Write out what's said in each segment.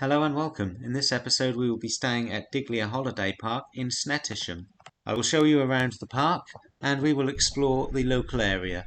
Hello and welcome. In this episode we will be staying at DIGLEA Holiday Park in Snettisham. I will show you around the park and we will explore the local area.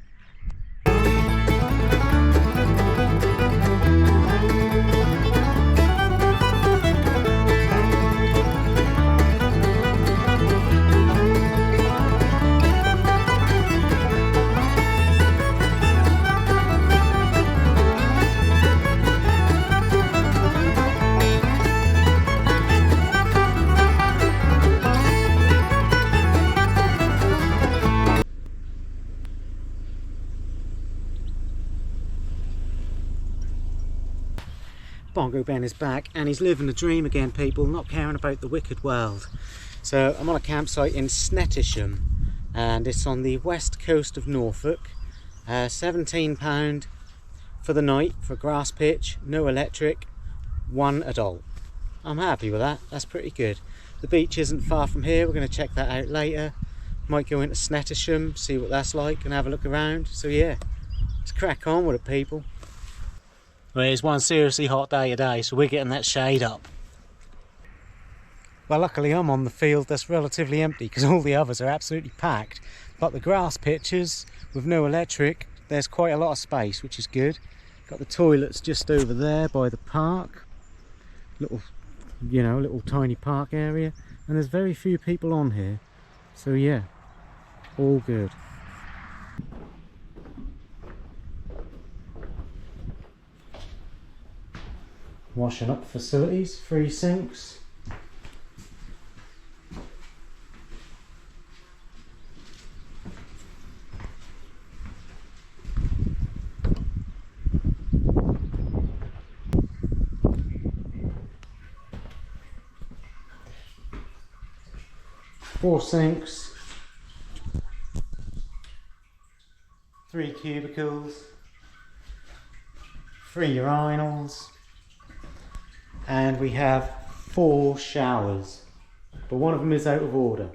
Bongo Ben is back and he's living the dream again, people, not caring about the wicked world. So I'm on a campsite in Snettisham and it's on the west coast of Norfolk. £17 for the night for a grass pitch, no electric, one adult. I'm happy with that, that's pretty good. The beach isn't far from here, we're going to check that out later. Might go into Snettisham, see what that's like and have a look around. So yeah, let's crack on with it, people. Well, it's one seriously hot day today, so we're getting that shade up. Well, luckily I'm on the field that's relatively empty because all the others are absolutely packed. But the grass pitches with no electric, there's quite a lot of space, which is good. Got the toilets just over there by the park. Little tiny park area. And there's very few people on here. So yeah, all good. Washing up facilities, 3 sinks. Four sinks, 3 cubicles, 3 urinals. And we have 4 showers, but one of them is out of order.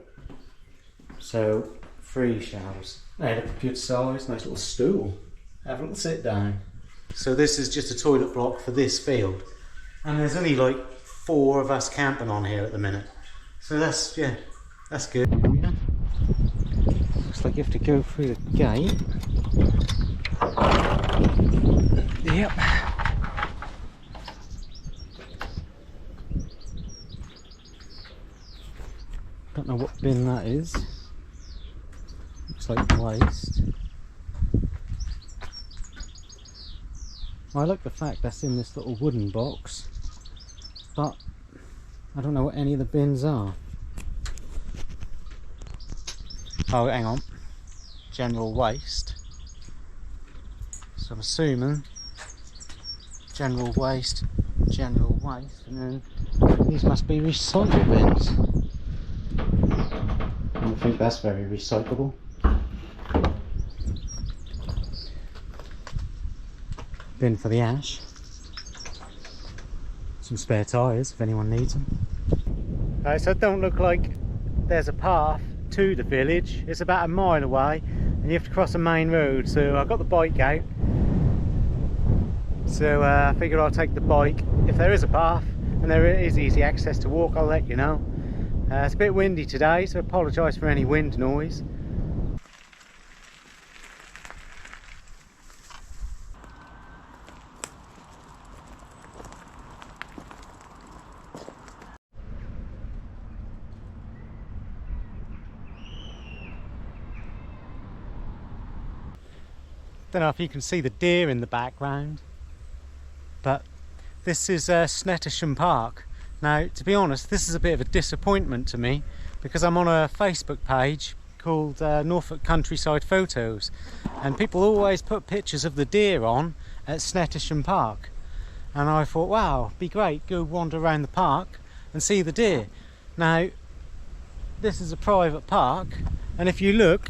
So 3 showers. They look a good size, nice little stool. Have a little sit down. So this is just a toilet block for this field. And there's only like 4 of us camping on here at the minute. So that's good. Looks like you have to go through the gate. Yep. Don't know what bin that is. Looks like waste. I like the fact that's in this little wooden box, but I don't know what any of the bins are. Oh, hang on. General waste. So I'm assuming general waste, and then these must be recycle bins. I don't think that's very recyclable. Bin for the ash. Some spare tyres if anyone needs them. Right, so it don't look like there's a path to the village. It's about a mile away and you have to cross a main road. So I got the bike out. So I figured I'll take the bike. If there is a path and there is easy access to walk, I'll let you know. It's a bit windy today, so I apologise for any wind noise. Don't know if you can see the deer in the background, but this is Snettisham Park. Now, to be honest, this is a bit of a disappointment to me because I'm on a Facebook page called Norfolk Countryside Photos, and people always put pictures of the deer on at Snettisham Park, and I thought, wow, it'd be great, go wander around the park and see the deer. Now, this is a private park, and if you look,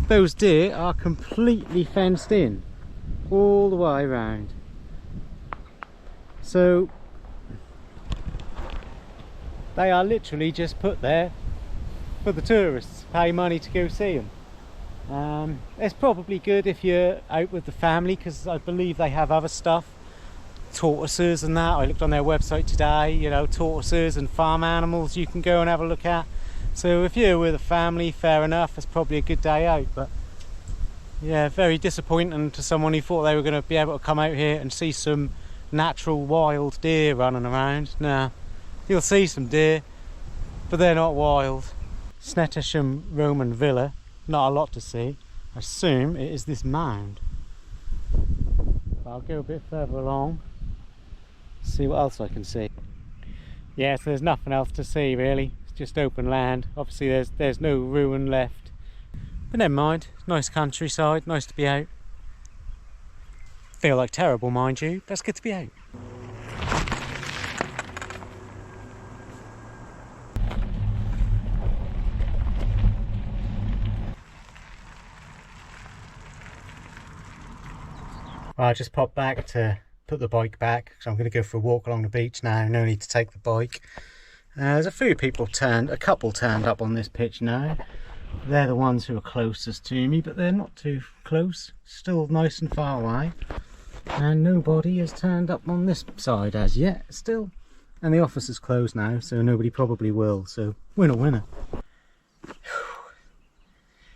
those deer are completely fenced in all the way around. So they are literally just put there for the tourists, pay money to go see them. It's probably good if you're out with the family because I believe they have other stuff tortoises and that. I looked on their website today, you know, tortoises and farm animals you can go and have a look at. So if you're with a family, fair enough, it's probably a good day out. But yeah, very disappointing to someone who thought they were going to be able to come out here and see some natural wild deer running around. Nah, you'll see some deer, but they're not wild. Snettisham Roman Villa, not a lot to see. I assume it is this mound. I'll go a bit further along, see what else I can see. Yeah, so there's nothing else to see really. It's just open land. Obviously there's no ruin left. But never mind, nice countryside, nice to be out. Feel like terrible, mind you, but it's good to be out. Well, I just popped back to put the bike back, so I'm going to go for a walk along the beach now. No need to take the bike. There's a few people a couple turned up on this pitch now. They're the ones who are closest to me, but they're not too close. Still nice and far away. And nobody has turned up on this side as yet, still. And the office is closed now, so nobody probably will. So, winner, winner.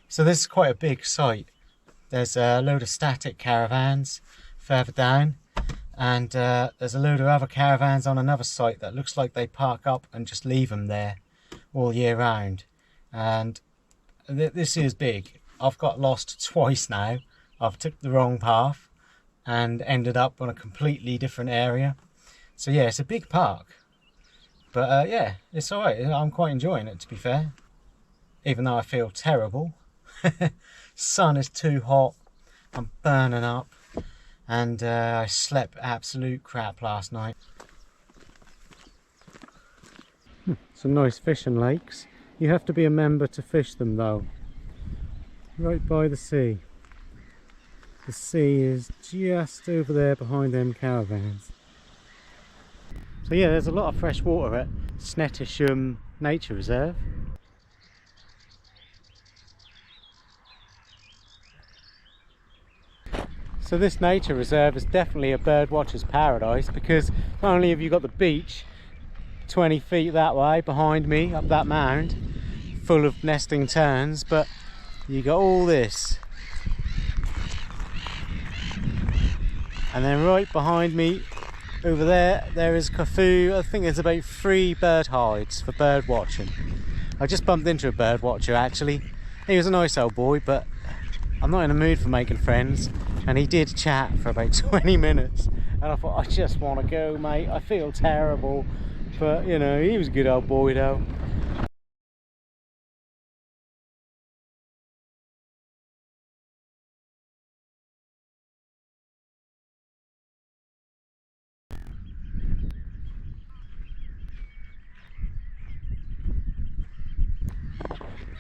So this is quite a big site. There's a load of static caravans further down, and there's a load of other caravans on another site that looks like they park up and just leave them there all year round. And this is big. I've got lost twice now. I've took the wrong path and ended up on a completely different area. So yeah, it's a big park, but yeah, it's alright. I'm quite enjoying it, to be fair, even though I feel terrible. Sun is too hot, I'm burning up, and I slept absolute crap last night. Some nice fishing lakes. You have to be a member to fish them though. Right by the sea. The sea is just over there behind them caravans. So yeah, there's a lot of fresh water at Snettisham Nature Reserve. So this nature reserve is definitely a bird watcher's paradise, because not only have you got the beach 20 feet that way behind me up that mound full of nesting terns, but you got all this, and then right behind me over there is Kafoo. I think there's about 3 bird hides for bird watching. I just bumped into a bird watcher actually. He was a nice old boy, but I'm not in the mood for making friends, and he did chat for about 20 minutes, and I thought, I just want to go, mate, I feel terrible. But you know, he was a good old boy though.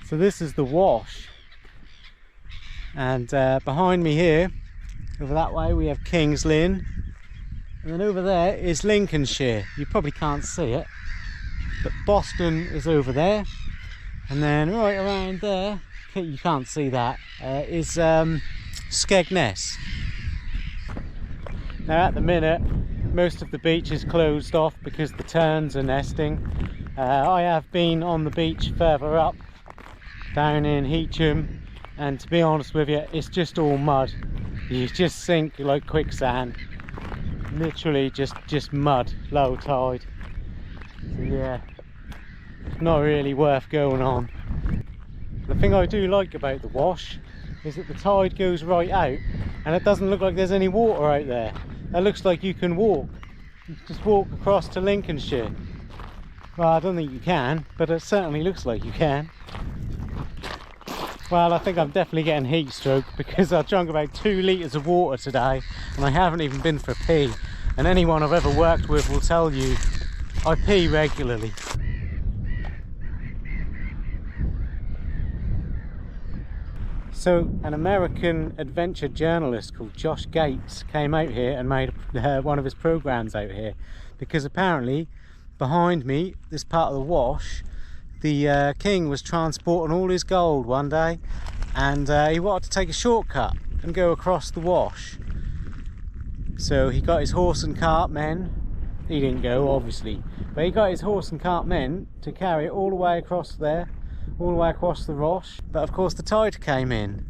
So this is the wash, and behind me here, over that way, we have King's Lynn, and then over there is Lincolnshire. You probably can't see it, but Boston is over there, and then right around there, you can't see that, is Skegness. Now at the minute, most of the beach is closed off because the terns are nesting. I have been on the beach further up, down in Heacham, and to be honest with you, it's just all mud. You just sink like quicksand, literally just mud, low tide. So yeah, it's not really worth going on. The thing I do like about the wash is that the tide goes right out, and it doesn't look like there's any water out there. It looks like you can walk, just walk across to Lincolnshire. Well, I don't think you can, but it certainly looks like you can. Well, I think I'm definitely getting heat stroke, because I drank about 2 litres of water today, and I haven't even been for a pee. And anyone I've ever worked with will tell you I pee regularly. So an American adventure journalist called Josh Gates came out here and made one of his programs out here, because apparently behind me, this part of the wash, the king was transporting all his gold one day, and he wanted to take a shortcut and go across the wash. So he got his horse and cart men. He didn't go, obviously, but he got his horse and cart men to carry it all the way across there, all the way across the Roche. But of course the tide came in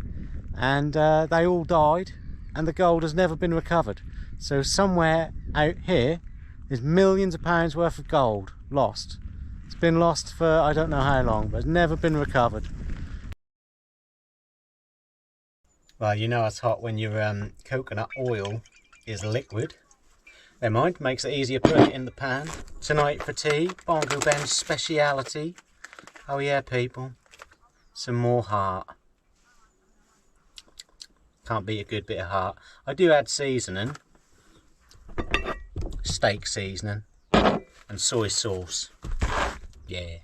and they all died, and the gold has never been recovered. So somewhere out here there's millions of pounds worth of gold lost. It's been lost for I don't know how long, but it's never been recovered. Well, you know it's hot when your coconut oil is liquid. Never mind, makes it easier to put it in the pan. Tonight for tea, Bongo Ben's speciality. Oh yeah, people, some more heart. Can't beat a good bit of heart. I do add seasoning, steak seasoning, and soy sauce. Yeah.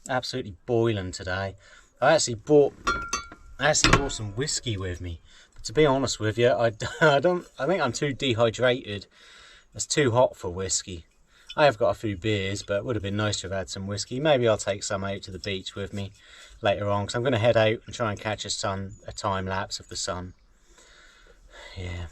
Absolutely boiling today. I actually brought some whiskey with me. But to be honest with you, I think I'm too dehydrated. It's too hot for whiskey. I have got a few beers, but it would have been nice to have had some whiskey. Maybe I'll take some out to the beach with me later on, because I'm going to head out and try and catch a time lapse of the sun. Yeah.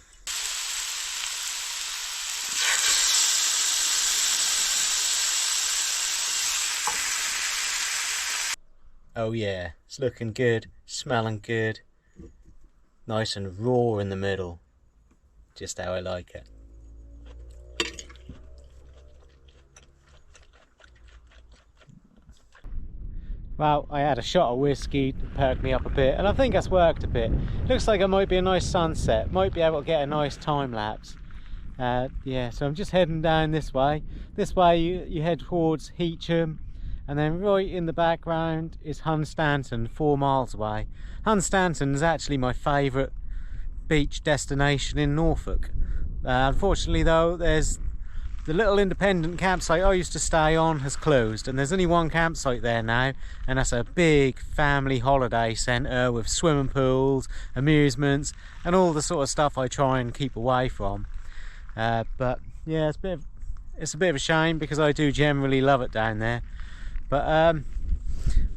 Oh yeah, it's looking good, smelling good. Nice and raw in the middle. Just how I like it. Well, I had a shot of whiskey to perk me up a bit, and I think that's worked a bit. Looks like it might be a nice sunset, might be able to get a nice time lapse. Yeah, so I'm just heading down this way. This way you head towards Snettisham, and then right in the background is Hunstanton, 4 miles away. Hunstanton is actually my favourite beach destination in Norfolk. Unfortunately though, there's the little independent campsite I used to stay on has closed, and there's only one campsite there now, and that's a big family holiday centre with swimming pools, amusements, and all the sort of stuff I try and keep away from. But yeah, it's a bit of a shame, because I do generally love it down there. But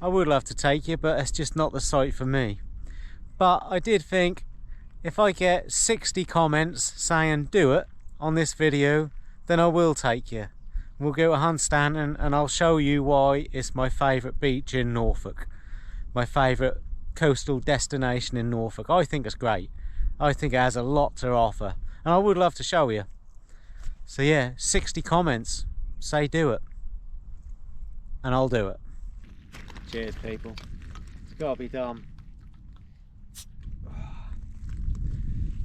I would love to take you, but it's just not the site for me. But I did think, if I get 60 comments saying do it on this video, then I will take you. We'll go to Hunstanton and I'll show you why it's my favourite beach in Norfolk. My favourite coastal destination in Norfolk. I think it's great. I think it has a lot to offer, and I would love to show you. So yeah, 60 comments say do it, and I'll do it. Cheers people, it's got to be done.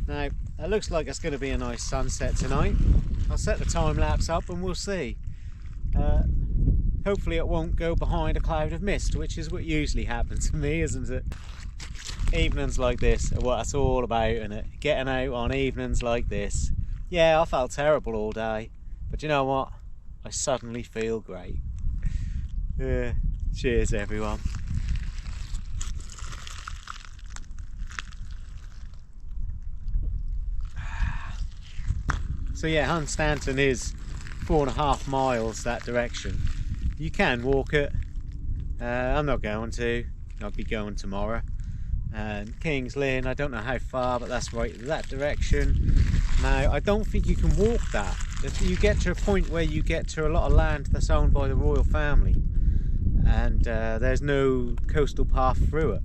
Now it looks like it's going to be a nice sunset tonight. I'll set the time lapse up and we'll see. Hopefully it won't go behind a cloud of mist, which is what usually happens to me, isn't it? Evenings like this are what it's all about, isn't it? Getting out on evenings like this. Yeah, I felt terrible all day, but you know what? I suddenly feel great. Yeah, cheers everyone. So yeah, Hunstanton is 4.5 miles that direction. You can walk it. I'm not going to. I'll be going tomorrow. King's Lynn, I don't know how far, but that's right that direction. Now, I don't think you can walk that. You get to a point where you get to a lot of land that's owned by the royal family, and there's no coastal path through it,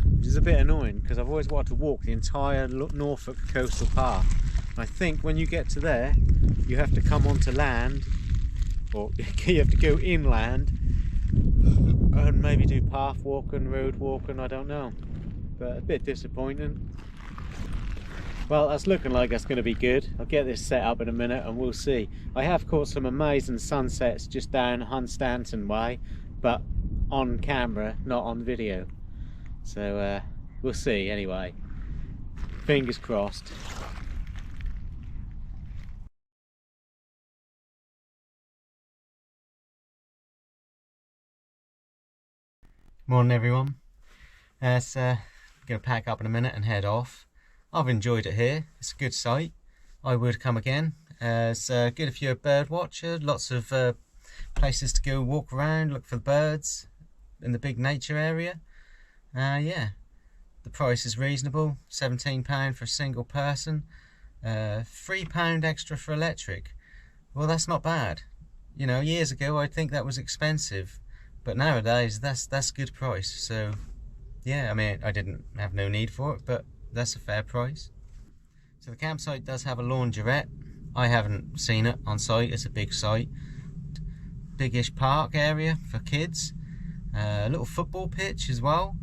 which is a bit annoying, because I've always wanted to walk the entire Norfolk coastal path. I think when you get to there, you have to come onto land, or you have to go inland and maybe do path walking, road walking, I don't know. But a bit disappointing. Well, that's looking like that's going to be good. I'll get this set up in a minute and we'll see. I have caught some amazing sunsets just down Hunstanton way, but on camera, not on video. So we'll see anyway. Fingers crossed. Morning everyone. So going to pack up in a minute and head off. I've enjoyed it here. It's a good site. I would come again. It's good if you're a bird watcher. Lots of places to go walk around, look for the birds in the big nature area. Yeah, the price is reasonable, £17 for a single person, £3 extra for electric. Well, that's not bad. You know, years ago I'd think that was expensive, but nowadays that's good price. So yeah, I mean, I didn't have no need for it, but that's a fair price. So the campsite does have a laundrette. I haven't seen it on site. It's a big site, biggish park area for kids, a little football pitch as well.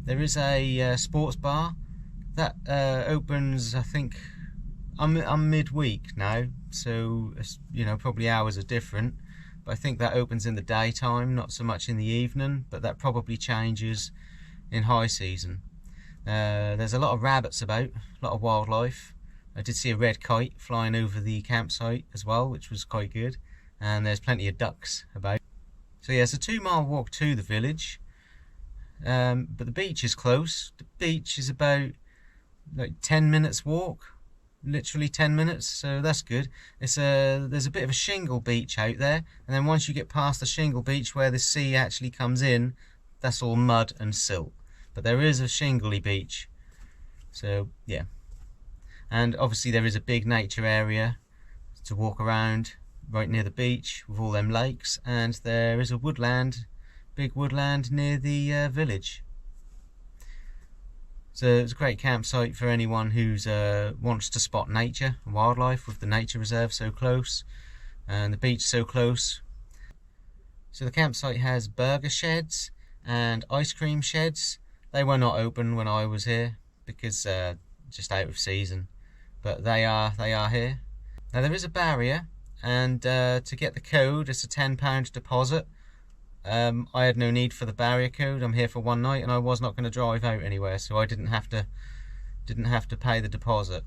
There is a sports bar that opens, I think, I'm midweek now, so you know, probably hours are different, but I think that opens in the daytime, not so much in the evening, but that probably changes in high season. There's a lot of rabbits about, a lot of wildlife. I did see a red kite flying over the campsite as well, which was quite good, and there's plenty of ducks about. So yeah, it's a 2-mile walk to the village, but the beach is close. The beach is about like 10 minutes walk, literally 10 minutes, so that's good. There's a bit of a shingle beach out there, and then once you get past the shingle beach where the sea actually comes in, that's all mud and silt. But there is a shingly beach, so yeah. And obviously there is a big nature area to walk around right near the beach with all them lakes, and there is a woodland, big woodland near the village. So it's a great campsite for anyone who's wants to spot nature and wildlife, with the nature reserve so close and the beach so close. So the campsite has burger sheds and ice cream sheds. They were not open when I was here because just out of season, but they are here. Now there is a barrier, and to get the code it's a £10 deposit. I had no need for the barrier code. I'm here for one night and I was not going to drive out anywhere, so I didn't have to pay the deposit.